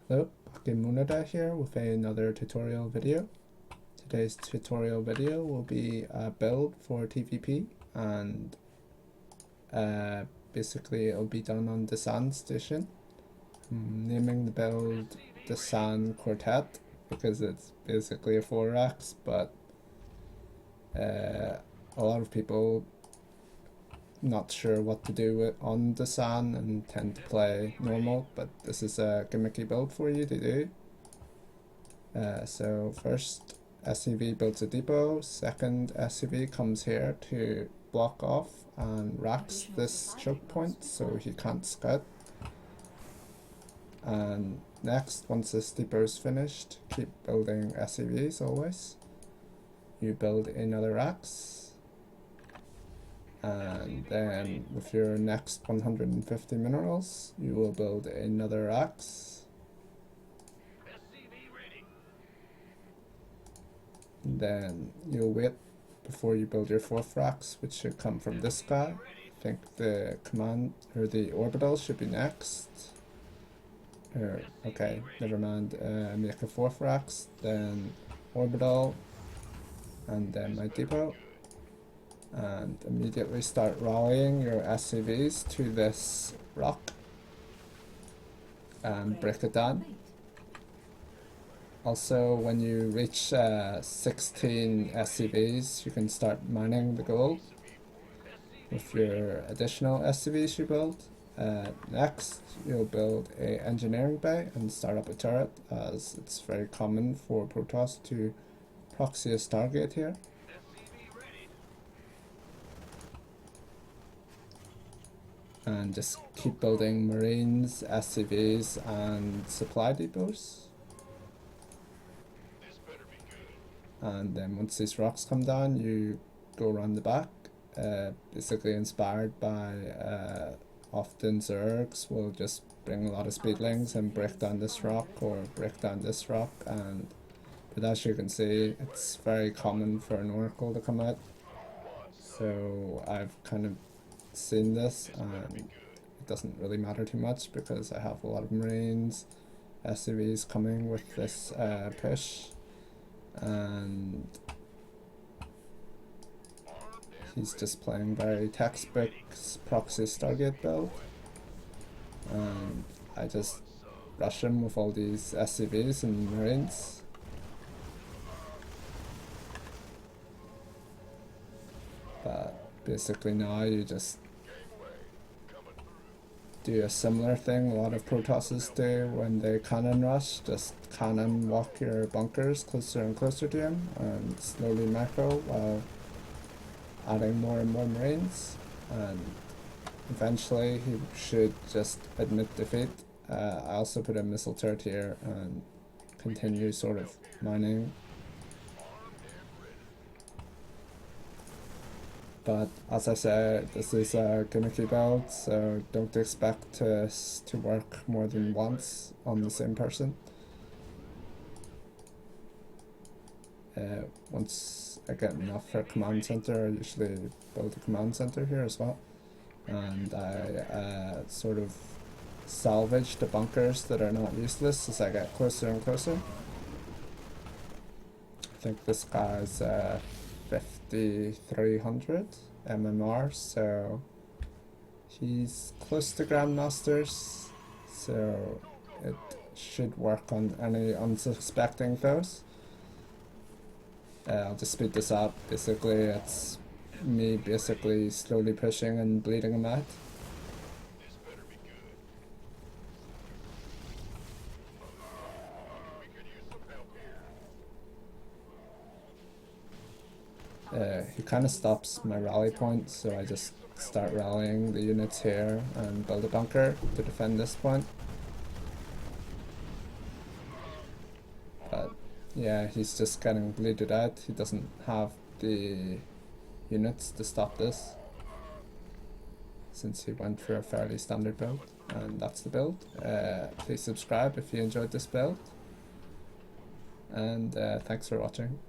Hello, Munada here with another tutorial video. Today's tutorial video will be a build for TVP, and basically it'll be done on Dasan station. I'm naming the build Dasan Quartet because it's basically a 4x, but a lot of people not sure what to do with on Dasan and tend to play normal, but this is a gimmicky build for you to do. So first SCV builds a depot, second SCV comes here to block off and racks this choke point so he can't scout. And next, once this depot is finished, keep building SCVs always. You build another racks, and then with your next 150 minerals you will build another axe. Then you'll wait before you build your fourth axe, which should come from this guy. I think the command or the orbital should be next. Okay, never mind. Make a fourth axe, then orbital, and then my depot. And immediately start rallying your SCVs to this rock and break it down. Also, when you reach 16 SCVs, you can start mining the gold with your additional SCVs you build. Next, you'll build a engineering bay and start up a turret, as it's very common for Protoss to proxy a Stargate here. And just keep building marines, SCVs, and supply depots. And then once these rocks come down, you go around the back, basically inspired by often Zergs will just bring a lot of speedlings and break down this rock or break down this rock. But as you can see, it's very common for an oracle to come out. So I've kind of seen this, and it doesn't really matter too much because I have a lot of marines, SCVs coming with this push, and he's just playing very textbook proxy Stargate build, and I just rush him with all these SCVs and marines. But basically now you just do a similar thing a lot of Protosses do when they cannon rush. Just cannon walk your bunkers closer and closer to him and slowly macro while adding more and more marines, and eventually he should just admit defeat. I also put a missile turret here and continue sort of mining. But as I said, this is a gimmicky build, so don't expect this to work more than once on the same person. Once I get enough for a command center, I usually build a command center here as well. And I sort of salvage the bunkers that are not useless as I get closer and closer. I think this guy's 5300 MMR, so he's close to Grandmasters, so it should work on any unsuspecting foes. I'll just speed this up. Basically, it's me basically slowly pushing and bleeding him out. He kind of stops my rally point, so I just start rallying the units here and build a bunker to defend this point. But yeah, he's just getting bleeded out. He doesn't have the units to stop this, since he went for a fairly standard build. And that's the build. Please subscribe if you enjoyed this build, and thanks for watching.